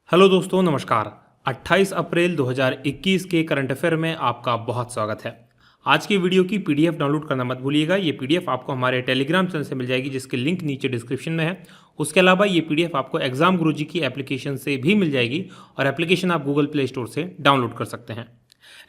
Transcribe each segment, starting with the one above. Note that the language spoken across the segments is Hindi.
हेलो दोस्तों, नमस्कार। 28 अप्रैल 2021 के करंट अफेयर में आपका बहुत स्वागत है। आज की वीडियो की पीडीएफ डाउनलोड करना मत भूलिएगा। ये पीडीएफ आपको हमारे टेलीग्राम चैनल से मिल जाएगी, जिसकी लिंक नीचे डिस्क्रिप्शन में है। उसके अलावा ये पीडीएफ आपको एग्जाम गुरुजी की एप्लीकेशन से भी मिल जाएगी और एप्लीकेशन आप गूगल प्ले स्टोर से डाउनलोड कर सकते हैं।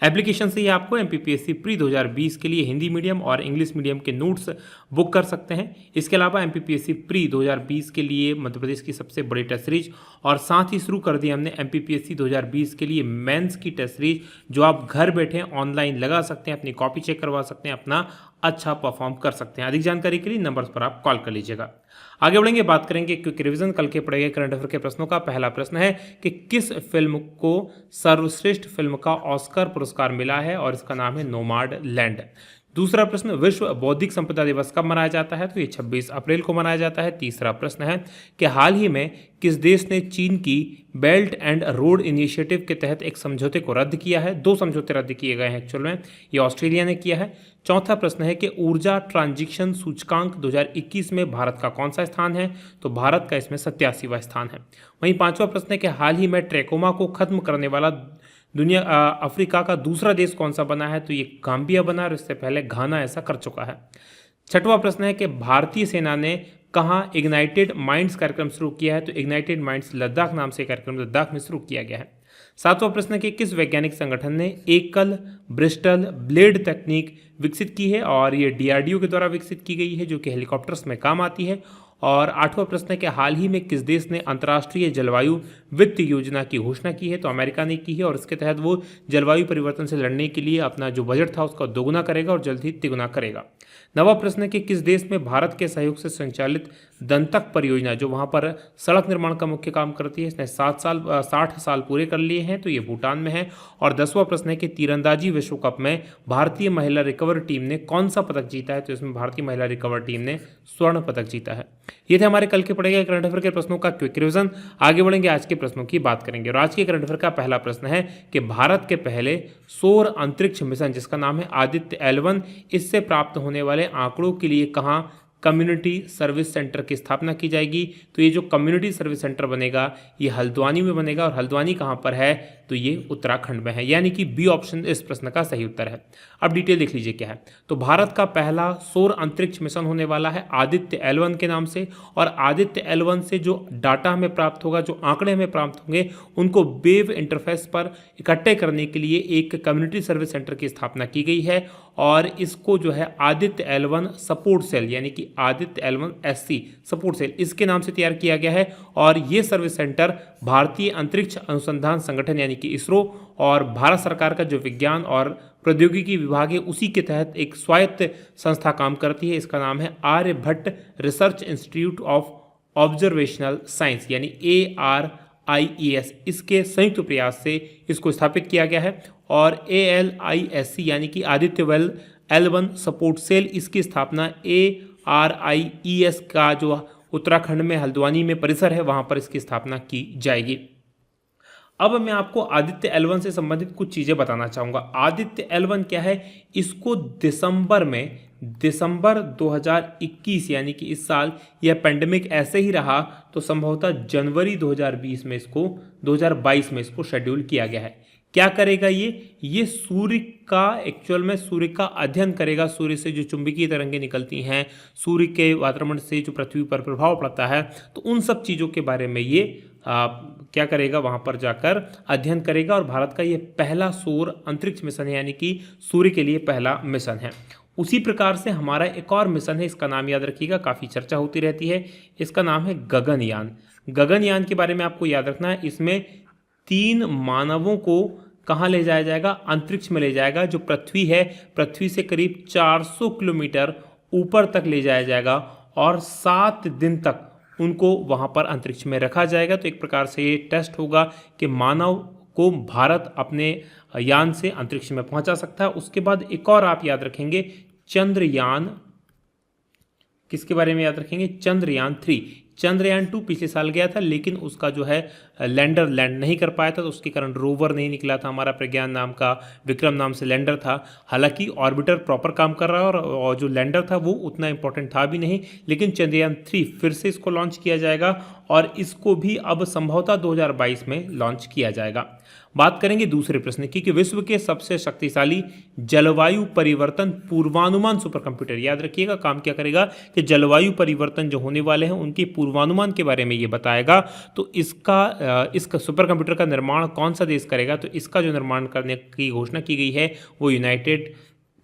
एप्लीकेशन से ही आपको एमपीपीएससी प्री 2020 के लिए हिंदी मीडियम और इंग्लिश मीडियम के नोट्स बुक कर सकते हैं। इसके अलावा एमपीपीएससी प्री 2020 के लिए मध्य प्रदेश की सबसे बड़ी टेस्ट सीरीज और साथ ही शुरू कर दी हमने एमपीपीएससी 2020 के लिए मेंस की टेस्ट सीरीज, जो आप घर बैठे ऑनलाइन लगा सकते हैं, अपनी कॉपी चेक करवा सकते हैं, अपना अच्छा परफॉर्म कर सकते हैं। अधिक जानकारी के लिए नंबर्स पर आप कॉल कर लीजिएगा। आगे बढ़ेंगे, बात करेंगे क्विक रिवीजन कल के पढ़े गए करंट अफेयर के प्रश्नों का। पहला प्रश्न है कि किस फिल्म को सर्वश्रेष्ठ फिल्म का ऑस्कर पुरस्कार मिला है, और इसका नाम है नोमाड लैंड। दूसरा प्रश्न, विश्व बौद्धिक संपदा दिवस कब मनाया जाता है, तो ये 26 अप्रैल को मनाया जाता है। तीसरा प्रश्न है कि हाल ही में किस देश ने चीन की बेल्ट एंड रोड इनिशिएटिव के तहत एक समझौते को रद्द किया है। दो समझौते रद्द किए गए हैं एक्चुअल में, ये ऑस्ट्रेलिया ने किया है। चौथा प्रश्न है कि ऊर्जा ट्रांजिशन सूचकांक 2021 में भारत का कौन सा स्थान है, तो भारत का इसमें 87वां स्थान है। वहीं पांचवा प्रश्न है कि हाल ही में ट्रैकोमा को खत्म करने वाला अफ्रीका का दूसरा देश कौन सा बना है, तो ये गाम्बिया बना, और इससे पहले घाना ऐसा कर चुका है। छठवां प्रश्न है कि भारतीय सेना ने कहाँ इग्नाइटेड माइंड्स कार्यक्रम शुरू किया है, तो इग्नाइटेड माइंड्स लद्दाख नाम से कार्यक्रम लद्दाख में शुरू किया गया है। सातवां प्रश्न है कि किस वैज्ञानिक संगठन ने एकल ब्रिस्टल ब्लेड तकनीक विकसित की है, और ये डीआरडीओ के द्वारा विकसित की गई है, जो कि हेलीकॉप्टर्स में काम आती है। और आठवां प्रश्न है कि हाल ही में किस देश ने अंतर्राष्ट्रीय जलवायु वित्त योजना की घोषणा की है, तो अमेरिका ने की है, और इसके तहत वो जलवायु परिवर्तन से लड़ने के लिए अपना जो बजट था उसका दोगुना करेगा और जल्द ही तिगुना करेगा। नवा प्रश्न है कि किस देश में भारत के सहयोग से संचालित दंतक परियोजना, जो वहाँ पर सड़क निर्माण का मुख्य काम करती है, इसने 60 साल पूरे कर लिए हैं, तो ये भूटान में है। और 10वां प्रश्न है कि तीरंदाजी विश्व कप में भारतीय महिला रिकवर टीम ने कौन सा पदक जीता है, तो इसमें भारतीय महिला रिकवर टीम ने स्वर्ण पदक जीता है। ये थे हमारे कल के पढ़े गए करंट अफेयर के प्रश्नों का क्विक रिवीजन। आगे बढ़ेंगे, आज के प्रश्नों की बात करेंगे। और आज के करंट अफेयर का पहला प्रश्न है कि भारत के पहले सौर अंतरिक्ष मिशन, जिसका नाम है आदित्य L1, इससे प्राप्त होने वाले आंकड़ों के लिए कहाँ कम्युनिटी सर्विस सेंटर की स्थापना की जाएगी, तो ये जो कम्युनिटी सर्विस सेंटर बनेगा ये हल्द्वानी में बनेगा। और हल्द्वानी कहाँ पर है, तो ये उत्तराखंड में है, यानी कि बी ऑप्शन इस प्रश्न का सही उत्तर है। अब डिटेल देख लीजिए क्या है। तो भारत का पहला सौर अंतरिक्ष मिशन होने वाला है आदित्य L1 के नाम से, और आदित्य L1 से जो डाटा हमें प्राप्त होगा, जो आंकड़े हमें प्राप्त होंगे, उनको वेव इंटरफेस पर इकट्ठे करने के लिए एक कम्युनिटी सर्विस सेंटर की स्थापना की गई है। और इसको जो है आदित्य L1 सपोर्ट सेल, यानी कि Aditya L1 SC support cell, इसके नाम से तैयार किया गया है। और ये सर्विस सेंटर भारतीय अंतरिक्ष अनुसंधान संगठन यानी कि इसरो और भारत सरकार का जो विज्ञान और प्रौद्योगिकी विभाग है उसी के तहत एक स्वायत्त संस्था काम करती है। इसका नाम है Aryabhatta research institute of observational science, यानी ARIES, इसके संयुक्त प्रयास से इसको स्थापित किया गया है। और ALISC यानी कि आदित्य L1 सपोर्ट सेल, इसकी स्थापना ARIES का जो उत्तराखंड में हल्द्वानी में परिसर है वहाँ पर इसकी स्थापना की जाएगी। अब मैं आपको आदित्य L1 से संबंधित कुछ चीज़ें बताना चाहूँगा। आदित्य L1 क्या है, इसको दिसंबर 2021 यानी कि इस साल यह पेंडेमिक ऐसे ही रहा तो संभवतः जनवरी 2022 में इसको शेड्यूल किया गया है। क्या करेगा ये सूर्य का अध्ययन करेगा। सूर्य से जो चुंबकीय तरंगें निकलती हैं, सूर्य के वातावरण से जो पृथ्वी पर प्रभाव पड़ता है, तो उन सब चीज़ों के बारे में ये क्या करेगा, वहाँ पर जाकर अध्ययन करेगा। और भारत का ये पहला सौर अंतरिक्ष मिशन है, यानी कि सूर्य के लिए पहला मिशन है। उसी प्रकार से हमारा एक और मिशन है, इसका नाम याद रखिएगा, काफ़ी चर्चा होती रहती है, इसका नाम है गगनयान। गगनयान के बारे में आपको याद रखना है, इसमें 3 मानवों को कहाँ ले जाया जाएगा, अंतरिक्ष में ले जाएगा। जो पृथ्वी है, पृथ्वी से करीब 400 किलोमीटर ऊपर तक ले जाया जाएगा और 7 दिन तक उनको वहाँ पर अंतरिक्ष में रखा जाएगा। तो एक प्रकार से ये टेस्ट होगा कि मानव को भारत अपने यान से अंतरिक्ष में पहुँचा सकता है। उसके बाद एक और आप याद रखेंगे चंद्रयान, किसके बारे में याद रखेंगे, चंद्रयान 3। चंद्रयान 2 पिछले साल गया था, लेकिन उसका जो है लैंडर लैंड नहीं कर पाया था, तो उसके कारण रोवर नहीं निकला था हमारा। प्रज्ञान नाम का, विक्रम नाम से लैंडर था। हालांकि ऑर्बिटर प्रॉपर काम कर रहा है और जो लैंडर था वो उतना इंपॉर्टेंट था भी नहीं, लेकिन चंद्रयान 3 फिर से इसको लॉन्च किया जाएगा और इसको भी अब संभवतः 2022 में लॉन्च किया जाएगा। बात करेंगे दूसरे प्रश्न की कि विश्व के सबसे शक्तिशाली जलवायु परिवर्तन पूर्वानुमान सुपर कंप्यूटर, याद रखिएगा काम क्या करेगा कि जलवायु परिवर्तन जो होने वाले हैं उनके पूर्वानुमान के बारे में ये बताएगा। तो इसका सुपर कंप्यूटर का निर्माण कौन सा देश करेगा, तो इसका जो निर्माण करने की घोषणा की गई है वो यूनाइटेड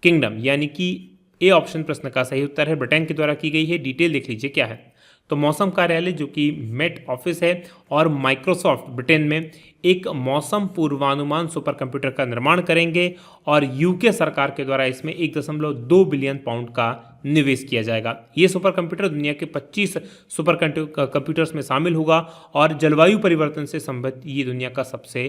किंगडम, यानी कि ए ऑप्शन प्रश्न का सही उत्तर है, ब्रिटेन के द्वारा की गई है। डिटेल देख लीजिए क्या है। तो मौसम कार्यालय जो कि मेट ऑफिस है और माइक्रोसॉफ्ट ब्रिटेन में एक मौसम पूर्वानुमान सुपर कंप्यूटर का निर्माण करेंगे और यूके सरकार के द्वारा इसमें 1.2 बिलियन पाउंड का निवेश किया जाएगा। ये सुपर कंप्यूटर दुनिया के 25 सुपर कंप्यूटर्स में शामिल होगा और जलवायु परिवर्तन से संबंधित ये दुनिया का सबसे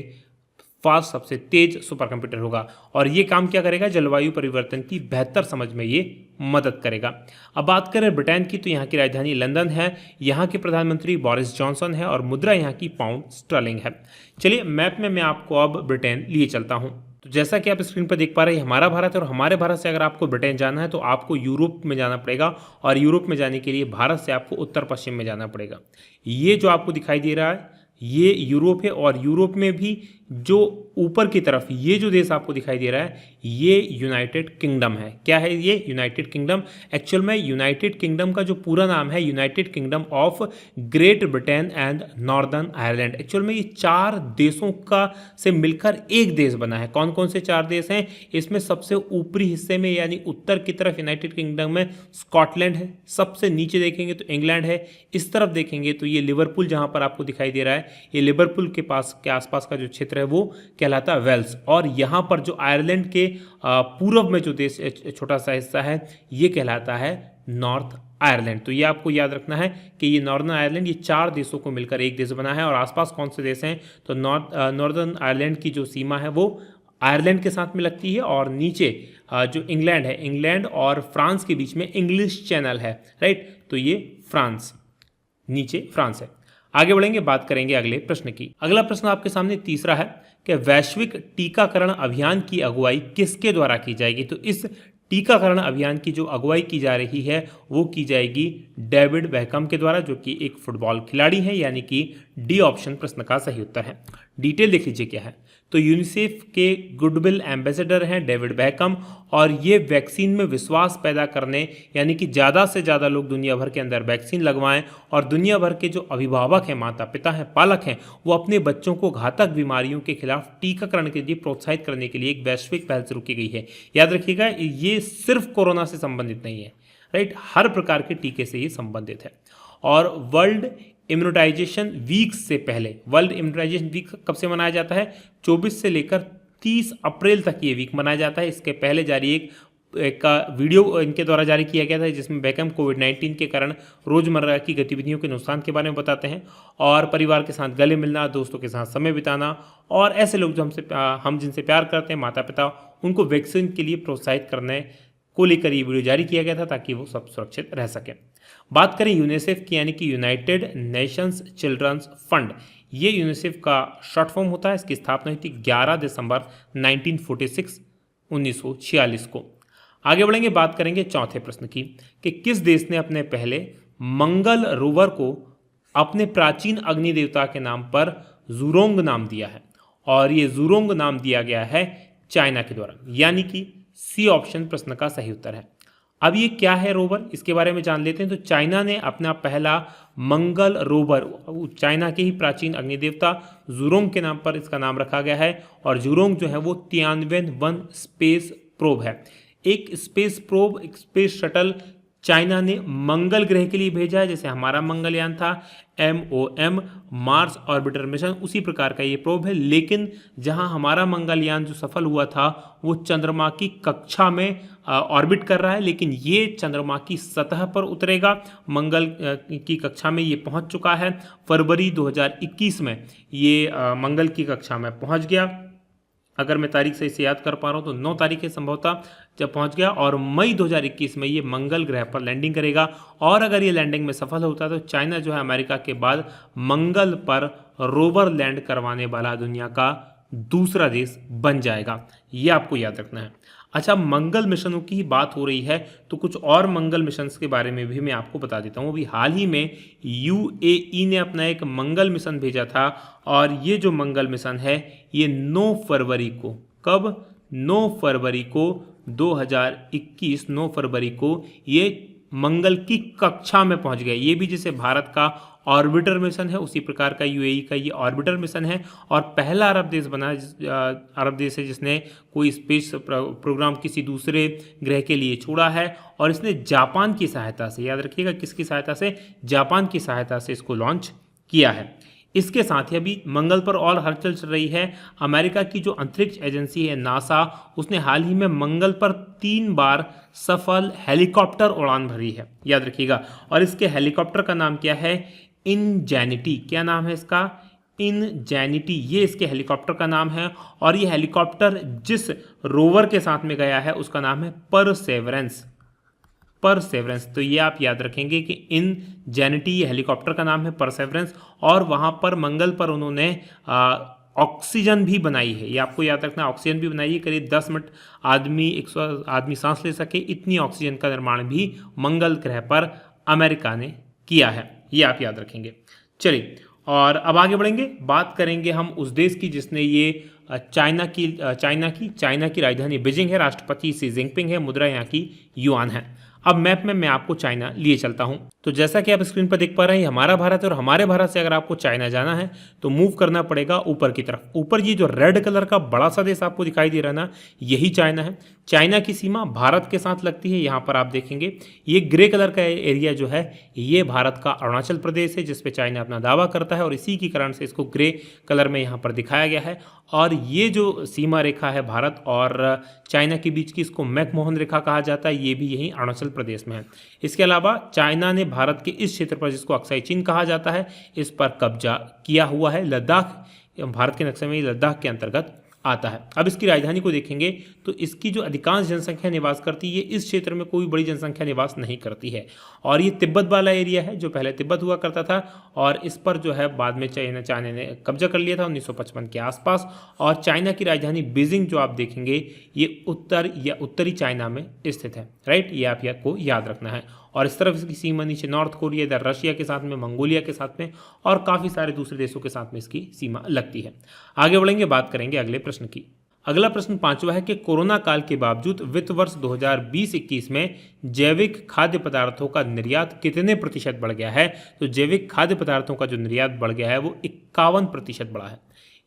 फास्ट, सबसे तेज सुपर कंप्यूटर होगा और ये काम क्या करेगा, जलवायु परिवर्तन की बेहतर समझ में ये मदद करेगा। अब बात करें ब्रिटेन की, तो यहाँ की राजधानी लंदन है, यहाँ के प्रधानमंत्री बोरिस जॉनसन है और मुद्रा यहाँ की पाउंड स्टर्लिंग है। चलिए मैप में मैं आपको अब ब्रिटेन लिए चलता हूँ। तो जैसा कि आप स्क्रीन पर देख पा रहे हैं हमारा भारत है और हमारे भारत से अगर आपको ब्रिटेन जाना है तो आपको यूरोप में जाना पड़ेगा और यूरोप में जाने के लिए भारत से आपको उत्तर पश्चिम में जाना पड़ेगा। ये जो आपको दिखाई दे रहा है ये यूरोप है और यूरोप में भी जो ऊपर की तरफ ये जो देश आपको दिखाई दे रहा है ये यूनाइटेड किंगडम है। क्या है ये यूनाइटेड किंगडम? एक्चुअल में यूनाइटेड किंगडम का जो पूरा नाम है United kingdom of great Britain and northern Ireland. Actual में ये 4 देशों का से मिलकर एक देश बना है। कौन कौन से 4 देश हैं? इसमें सबसे ऊपरी हिस्से में यानी उत्तर की तरफ यूनाइटेड किंगडम में स्कॉटलैंड है, सबसे नीचे देखेंगे तो इंग्लैंड है, इस तरफ देखेंगे तो ये लिवरपूल जहां पर आपको दिखाई दे रहा है ये लिवरपूल के आसपास का जो क्षेत्र है वो कहलाता है वेल्स और यहाँ पर जो आयरलैंड के पूर्व में जो देश छोटा सा हिस्सा है ये कहलाता है नॉर्थ आयरलैंड। तो ये आपको याद रखना है कि ये नॉर्दर्न आयरलैंड ये 4 देशों को मिलकर एक देश बना है और आसपास कौन से देश हैं तो नॉर्दर्न आयरलैंड की जो सीमा है वो आयरलैंड के साथ में लगती है और नीचे जो इंग्लैंड है, इंग्लैंड और फ्रांस के बीच में इंग्लिश चैनल है, राइट। तो ये फ्रांस, नीचे फ्रांस है। आगे बढ़ेंगे, बात करेंगे अगले प्रश्न की। अगला प्रश्न आपके सामने तीसरा है कि वैश्विक टीकाकरण अभियान की अगुवाई किसके द्वारा की जाएगी। तो इस टीकाकरण अभियान की जो अगुवाई की जा रही है वो की जाएगी डेविड बेकहम के द्वारा, जो कि एक फुटबॉल खिलाड़ी है, यानी कि डी ऑप्शन प्रश्न का सही उत्तर है। डिटेल देख लीजिए क्या है। तो यूनिसेफ के गुडविल एम्बेसडर हैं डेविड बेकहम और ये वैक्सीन में विश्वास पैदा करने यानी कि ज़्यादा से ज़्यादा लोग दुनिया भर के अंदर वैक्सीन लगवाएं और दुनिया भर के जो अभिभावक हैं, माता पिता हैं, पालक हैं, वो अपने बच्चों को घातक बीमारियों के खिलाफ टीकाकरण के लिए प्रोत्साहित करने के लिए एक वैश्विक पहल शुरू की गई है। याद रखिएगा ये सिर्फ कोरोना से संबंधित नहीं है, राइट, हर प्रकार के टीके से ये संबंधित है। और वर्ल्ड इम्यूनाइजेशन वीक से पहले, वर्ल्ड इम्यूनाइजेशन वीक कब से मनाया जाता है? 24 से लेकर 30 अप्रैल तक ये वीक मनाया जाता है। इसके पहले जारी एक वीडियो इनके द्वारा जारी किया गया था जिसमें बेकहम कोविड-19 के कारण रोज़मर्रा की गतिविधियों के नुकसान के बारे में बताते हैं और परिवार के साथ गले मिलना, दोस्तों के साथ समय बिताना और ऐसे लोग जो हम जिनसे प्यार करते हैं, माता पिता, उनको वैक्सीन के लिए प्रोत्साहित करने को लेकर ये वीडियो जारी किया गया था ताकि वो सब सुरक्षित रह सकें। बात करें यूनिसेफ की, यानी कि यूनाइटेड नेशंस चिल्ड्रंस फंड, ये यूनिसेफ का शॉर्ट फॉर्म होता है। इसकी स्थापना हुई थी 11 दिसंबर 1946 को। आगे बढ़ेंगे, बात करेंगे चौथे प्रश्न की कि किस देश ने अपने पहले मंगल रोवर को अपने प्राचीन अग्नि देवता के नाम पर ज़ुरोंग नाम दिया है और ये ज़ुरोंग नाम दिया गया है चाइना के द्वारा, यानी कि सी ऑप्शन प्रश्न का सही उत्तर है। अब ये क्या है रोवर, इसके बारे में जान लेते हैं। तो चाइना ने अपना पहला मंगल रोवर, चाइना के ही प्राचीन अग्निदेवता ज़ुरोंग के नाम पर इसका नाम रखा गया है और ज़ुरोंग जो है वो तियानवेन-1 स्पेस प्रोब है। एक स्पेस प्रोब, एक स्पेस शटल चाइना ने मंगल ग्रह के लिए भेजा है, जैसे हमारा मंगलयान था MOM मार्स ऑर्बिटर मिशन, उसी प्रकार का ये प्रोब है। लेकिन जहां हमारा मंगलयान जो सफल हुआ था वो चंद्रमा की कक्षा में ऑर्बिट कर रहा है, लेकिन ये चंद्रमा की सतह पर उतरेगा। मंगल की कक्षा में ये पहुंच चुका है। फरवरी 2021 में ये मंगल की कक्षा में पहुंच गया। अगर मैं तारीख से इसे याद कर पा रहा हूँ तो 9 तारीख है संभवतः जब पहुंच गया और मई 2021 में ये मंगल ग्रह पर लैंडिंग करेगा। और अगर ये लैंडिंग में सफल होता है तो चाइना जो है अमेरिका के बाद मंगल पर रोवर लैंड करवाने वाला दुनिया का दूसरा देश बन जाएगा। ये आपको याद रखना है। अच्छा, मंगल मिशनों की बात हो रही है तो कुछ और मंगल मिशन के बारे में भी मैं आपको बता देता हूँ। अभी हाल ही में यूएई ने अपना एक मंगल मिशन भेजा था और ये जो मंगल मिशन है ये 9 फरवरी को, कब, 9 फरवरी को 2021, 9 फरवरी को ये मंगल की कक्षा में पहुंच गए। ये भी जैसे भारत का ऑर्बिटर मिशन है उसी प्रकार का यूएई का ये ऑर्बिटर मिशन है और पहला अरब देश बना, अरब देश है जिसने कोई स्पेस प्रोग्राम किसी दूसरे ग्रह के लिए छोड़ा है और इसने जापान की सहायता से, याद रखिएगा किसकी सहायता से, जापान की सहायता से इसको लॉन्च किया है। इसके साथ ही अभी मंगल पर और हलचल चल रही है। अमेरिका की जो अंतरिक्ष एजेंसी है नासा, उसने हाल ही में मंगल पर 3 बार सफल हेलीकॉप्टर उड़ान भरी है, याद रखिएगा। और इसके हेलीकॉप्टर का नाम क्या है, इनजेनिटी। क्या नाम है इसका, इनजेनिटी, ये इसके हेलीकॉप्टर का नाम है। और ये हेलीकॉप्टर जिस रोवर के साथ में गया है उसका नाम है परसेवरेंस, परसेवरेंस। तो ये आप याद रखेंगे कि इनजेनिटी ये हेलीकॉप्टर का नाम है, परसेवरेंस। और वहाँ पर मंगल पर उन्होंने ऑक्सीजन भी बनाई है, ये आपको याद रखना, ऑक्सीजन भी बनाई है। करीब 10 मिनट आदमी 100 आदमी सांस ले सके इतनी ऑक्सीजन का निर्माण भी मंगल ग्रह पर अमेरिका ने किया है, ये आप याद रखेंगे। चलिए और अब आगे बढ़ेंगे, बात करेंगे हम उस देश की जिसने ये चाइना की राजधानी बीजिंग है, राष्ट्रपति शी जिनपिंग है, मुद्रा यहाँ की युआन है। अब मैप में मैं आपको चाइना लिए चलता हूं। तो जैसा कि आप स्क्रीन पर देख पा रहे हैं हमारा भारत है और हमारे भारत से अगर आपको चाइना जाना है तो मूव करना पड़ेगा ऊपर की तरफ। ऊपर ये जो रेड कलर का बड़ा सा देश आपको दिखाई दे रहा है ना, यही चाइना है। चाइना की सीमा भारत के साथ लगती है, यहाँ पर आप देखेंगे ये ग्रे कलर का एरिया जो है ये भारत का अरुणाचल प्रदेश है जिस पे चाइना अपना दावा करता है और इसी के कारण से इसको ग्रे कलर में यहाँ पर दिखाया गया है। और ये जो सीमा रेखा है भारत और चाइना के बीच की, इसको मैकमोहन रेखा कहा जाता है, ये भी यही अरुणाचल प्रदेश में है। इसके अलावा चाइना ने भारत के इस क्षेत्र पर, जिसको अक्साई चीन कहा जाता है, इस पर कब्जा किया हुआ है। लद्दाख भारत के नक्शे में लद्दाख के अंतर्गत आता है। अब इसकी राजधानी को देखेंगे तो इसकी जो अधिकांश जनसंख्या निवास करती है, इस क्षेत्र में कोई बड़ी जनसंख्या निवास नहीं करती है। और ये तिब्बत वाला एरिया है जो पहले तिब्बत हुआ करता था और इस पर जो है बाद में चाइना ने कब्जा कर लिया था 1955 के आसपास। और चाइना की राजधानी बीजिंग जो आप देखेंगे ये उत्तरी चाइना में स्थित है, राइट, ये आपको याद रखना है। और इस तरफ इसकी सीमा नीचे नॉर्थ कोरिया, इधर रशिया के साथ में, मंगोलिया के साथ में और काफ़ी सारे दूसरे देशों के साथ में इसकी सीमा लगती है। आगे बढ़ेंगे, बात करेंगे अगले प्रश्न की। अगला प्रश्न 5वां है कि कोरोना काल के बावजूद वित्त वर्ष 2020-21 में जैविक खाद्य पदार्थों का निर्यात कितने प्रतिशत बढ़ गया है। तो जैविक खाद्य पदार्थों का जो निर्यात बढ़ गया है वो 51% बढ़ा है,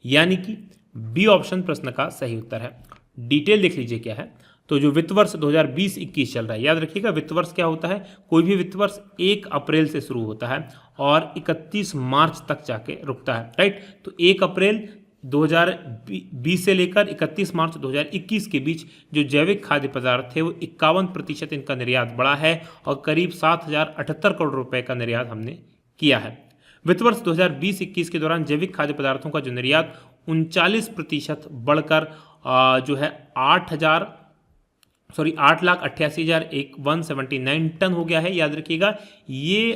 यानी कि बी ऑप्शन प्रश्न का सही उत्तर है। डिटेल देख लीजिए क्या है। तो जो वित्त वर्ष 2020-21 चल रहा है, याद रखिएगा वित्त वर्ष क्या होता है, कोई भी वित्त वर्ष 1 अप्रैल से शुरू होता है और 31 मार्च तक जाके रुकता है, राइट। तो 1 अप्रैल 2020 से लेकर 31 मार्च 2021 के बीच जो जैविक खाद्य पदार्थ थे वो 51% इनका निर्यात बढ़ा है और करीब 7,078 करोड़ रुपए का निर्यात हमने किया है। वित्त वर्ष 2020-21 के दौरान जैविक खाद्य पदार्थों का जो निर्यात 39% बढ़कर जो है 8,88,179 टन हो गया है। याद रखिएगा ये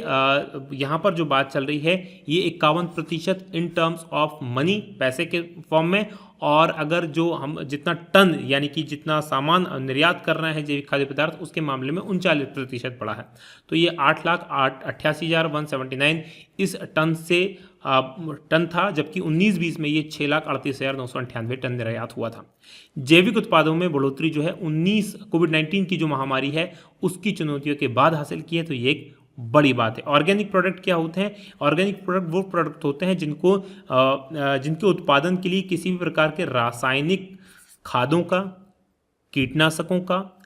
यहाँ पर जो बात चल रही है ये 51% इन टर्म्स ऑफ मनी, पैसे के फॉर्म में। और अगर जो हम जितना टन यानी कि जितना सामान निर्यात कर रहे हैं जैविक खाद्य पदार्थ उसके मामले में 39% बढ़ा है। तो ये 8,88,179 इस टन से टन था, जबकि 19-20 में ये 6,38,998 टन निर्यात हुआ था। जैविक उत्पादों में बढ़ोतरी जो है कोविड-19 की जो महामारी है उसकी चुनौतियों के बाद हासिल की है, तो ये एक बड़ी बात है। ऑर्गेनिक प्रोडक्ट क्या होते हैं, ऑर्गेनिक प्रोडक्ट वो प्रोडक्ट होते हैं जिनके उत्पादन के लिए किसी भी प्रकार के रासायनिक खादों का, कीटनाशकों का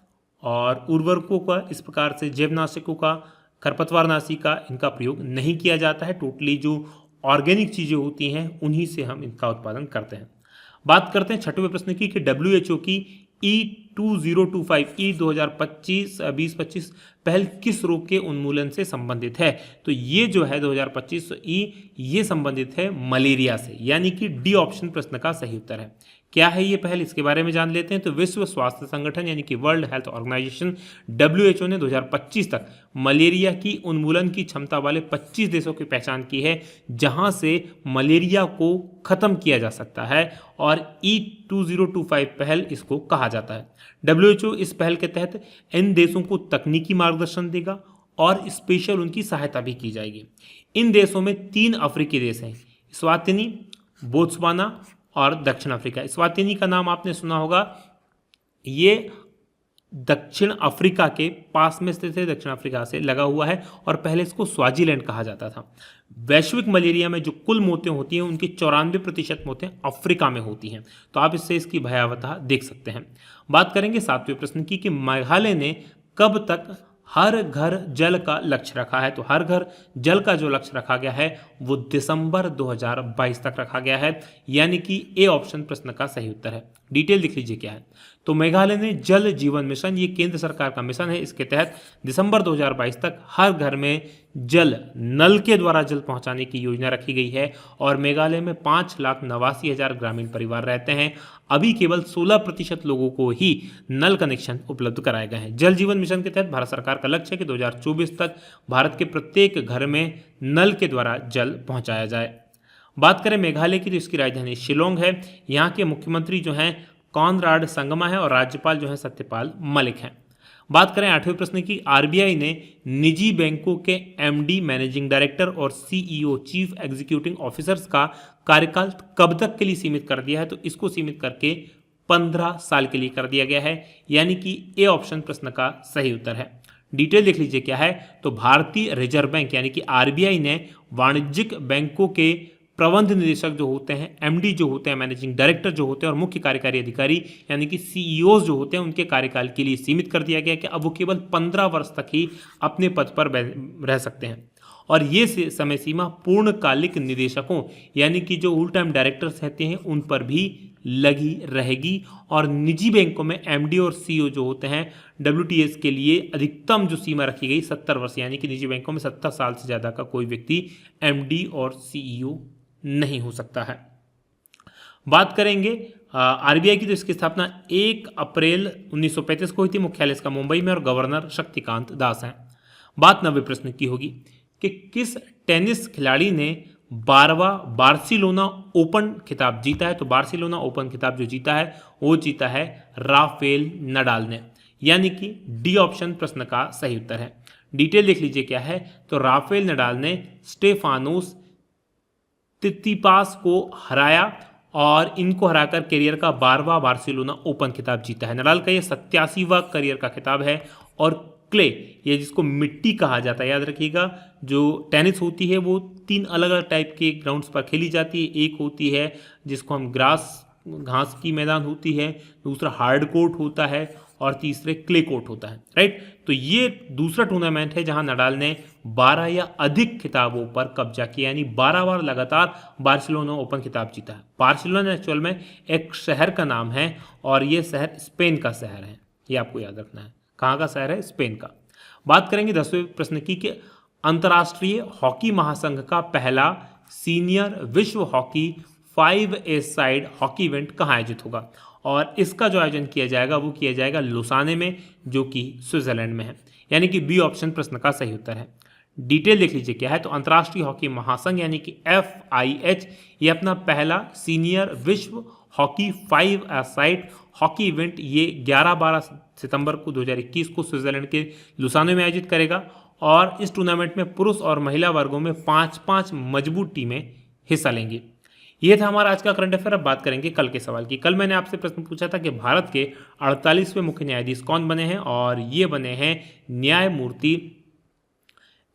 और उर्वरकों का, इस प्रकार से जैवनाशकों का, खरपतवारनाशी का इनका प्रयोग नहीं किया जाता है। टोटली जो ऑर्गेनिक चीज़ें होती हैं उन्हीं से हम इनका उत्पादन करते हैं। बात करते हैं 6वें प्रश्न की कि WHO की E2025 2025 पहल किस रोग के उन्मूलन से संबंधित है। तो ये जो है 2025 ये संबंधित है मलेरिया से, यानी कि डी ऑप्शन प्रश्न का सही उत्तर है। क्या है ये पहल, इसके बारे में जान लेते हैं। तो विश्व स्वास्थ्य संगठन यानी कि वर्ल्ड हेल्थ ऑर्गेनाइजेशन WHO ने 2025 तक मलेरिया की उन्मूलन की क्षमता वाले 25 देशों की पहचान की है जहां से मलेरिया को खत्म किया जा सकता है और E2025 पहल इसको कहा जाता है। WHO इस पहल के तहत इन देशों को तकनीकी मार्गदर्शन देगा और स्पेशल उनकी सहायता भी की जाएगी। इन देशों में 3 अफ्रीकी देश हैं, स्वातिनी, बोत्सवाना और दक्षिण अफ्रीका। स्वातिनी का नाम आपने सुना होगा, ये दक्षिण अफ्रीका के पास में स्थित है, दक्षिण अफ्रीका से लगा हुआ है और पहले इसको स्वाजीलैंड कहा जाता था। वैश्विक मलेरिया में जो कुल मौतें होती हैं उनकी 94% मौतें अफ्रीका में होती हैं, तो आप इससे इसकी भयावहता देख सकते हैं। बात करेंगे 7वें प्रश्न की कि मेघालय ने कब तक हर घर जल का लक्ष्य रखा है। तो हर घर जल का जो लक्ष्य रखा गया है वो दिसंबर 2022 तक रखा गया है, यानी कि ए ऑप्शन प्रश्न का सही उत्तर है। डिटेल लिख लीजिए क्या है। तो मेघालय ने जल जीवन मिशन, ये केंद्र सरकार का मिशन है, इसके तहत दिसंबर 2022 तक हर घर में जल नल के द्वारा जल पहुंचाने की योजना रखी गई है और मेघालय में 5,89,000 ग्रामीण परिवार रहते हैं। अभी केवल 16% लोगों को ही नल कनेक्शन उपलब्ध कराए गए हैं। जल जीवन मिशन के तहत भारत सरकार का लक्ष्य है कि 2024 तक भारत के प्रत्येक घर में नल के द्वारा जल पहुंचाया जाए। बात करें मेघालय की, तो इसकी राजधानी शिलोंग है। यहाँ के मुख्यमंत्री जो हैं कॉनराड संगमा है और राज्यपाल जो है सत्यपाल मलिक हैं। बात करें 8वें प्रश्न की, आरबीआई ने निजी बैंकों के एमडी, मैनेजिंग डायरेक्टर और सीईओ, चीफ एग्जीक्यूटिव ऑफिसर्स का कार्यकाल कब तक के लिए सीमित कर दिया है। तो इसको सीमित करके 15 साल के लिए कर दिया गया है, यानी कि ए ऑप्शन प्रश्न का सही उत्तर है। डिटेल देख लीजिए क्या है। तो भारतीय रिजर्व बैंक यानी कि आरबीआई ने वाणिज्यिक बैंकों के प्रबंध निदेशक जो होते हैं, एमडी जो होते हैं, मैनेजिंग डायरेक्टर जो होते हैं और मुख्य कार्यकारी अधिकारी यानी कि सीईओ जो होते हैं, उनके कार्यकाल के लिए सीमित कर दिया गया कि अब वो केवल 15 वर्ष तक ही अपने पद पर रह सकते हैं। और ये समय सीमा पूर्णकालिक निदेशकों यानी कि जो फुल टाइम डायरेक्टर्स रहते हैं उन पर भी लगी रहेगी। और निजी बैंकों में एमडी और सीईओ जो होते हैं, डब्ल्यूटीएस के लिए अधिकतम जो सीमा रखी गई 70 वर्ष, यानी कि निजी बैंकों में 70 साल से ज़्यादा का कोई व्यक्ति एमडी और सीईओ नहीं हो सकता है। बात करेंगे आरबीआई की, तो इसकी स्थापना 1 अप्रैल 1935 को हुई थी। मुख्यालय इसका मुंबई में और गवर्नर शक्तिकांत दास हैं। बात 9वें प्रश्न की होगी कि किस टेनिस खिलाड़ी ने 12वां बार्सिलोना ओपन खिताब जीता है। तो बार्सिलोना ओपन खिताब जो जीता है वो जीता है राफेल नडाल ने, यानी कि डी ऑप्शन प्रश्न का सही उत्तर है। डिटेल देख लीजिए क्या है। तो राफेल नडाल ने स्टेफानोस तित्तिपास को हराया और इनको हराकर करियर का 12वां बार्सिलोना ओपन खिताब जीता है। नडाल का ये 87वां करियर का खिताब है। और क्ले, ये जिसको मिट्टी कहा जाता है, याद रखिएगा, जो टेनिस होती है वो 3 अलग अलग टाइप के ग्राउंड्स पर खेली जाती है। एक होती है जिसको हम घास की मैदान होती है, दूसरा हार्ड कोर्ट होता है और तीसरे क्ले कोर्ट होता है, राइट। तो ये दूसरा टूर्नामेंट है जहां नडाल ने 12 या अधिक खिताबों पर कब्जा किया, यानी 12 बार लगातार बार्सिलोना ओपन खिताब जीता है। बार्सिलोना एक्चुअल में एक शहर का नाम है और ये शहर स्पेन का शहर है, ये आपको याद रखना है। कहाँ का शहर है? स्पेन का। बात करेंगे 10वें प्रश्न की कि अंतर्राष्ट्रीय हॉकी महासंघ का पहला सीनियर विश्व हॉकी 5 ए साइड हॉकी इवेंट कहाँ आयोजित होगा। और इसका जो आयोजन किया जाएगा वो किया जाएगा लुसाने में, जो कि स्विट्जरलैंड में है, यानी कि बी ऑप्शन प्रश्न का सही उत्तर है। डिटेल देख लीजिए क्या है। तो अंतर्राष्ट्रीय हॉकी महासंघ यानी कि FIH ये अपना पहला सीनियर विश्व हॉकी 5 ए साइड हॉकी इवेंट ये 11-12 सितंबर को 2021 को स्विट्जरलैंड के लुसाने में आयोजित करेगा। और इस टूर्नामेंट में पुरुष और महिला वर्गों में 5-5 मजबूत टीमें हिस्सा लेंगी। ये था हमारा आज का करंट अफेयर। अब बात करेंगे कल के सवाल की। कल मैंने आपसे प्रश्न पूछा था कि भारत के 48वें मुख्य न्यायाधीश कौन बने हैं, और ये बने हैं न्यायमूर्ति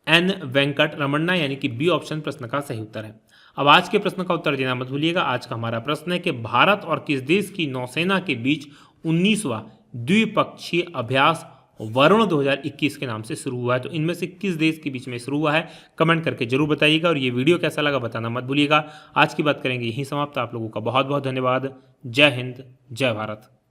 N वेंकट रमन्ना, यानी कि बी ऑप्शन प्रश्न का सही उत्तर है। अब आज के प्रश्न का उत्तर देना मत भूलिएगा। आज का हमारा प्रश्न है कि भारत और किस देश की नौसेना के बीच 19वां द्विपक्षीय अभ्यास वरुण 2021 के नाम से शुरू हुआ है। तो इनमें से किस देश के बीच में शुरू हुआ है, कमेंट करके जरूर बताइएगा। और ये वीडियो कैसा लगा बताना मत भूलिएगा। आज की बात करेंगे यहीं समाप्त। आप लोगों का बहुत बहुत धन्यवाद। जय हिंद, जय भारत।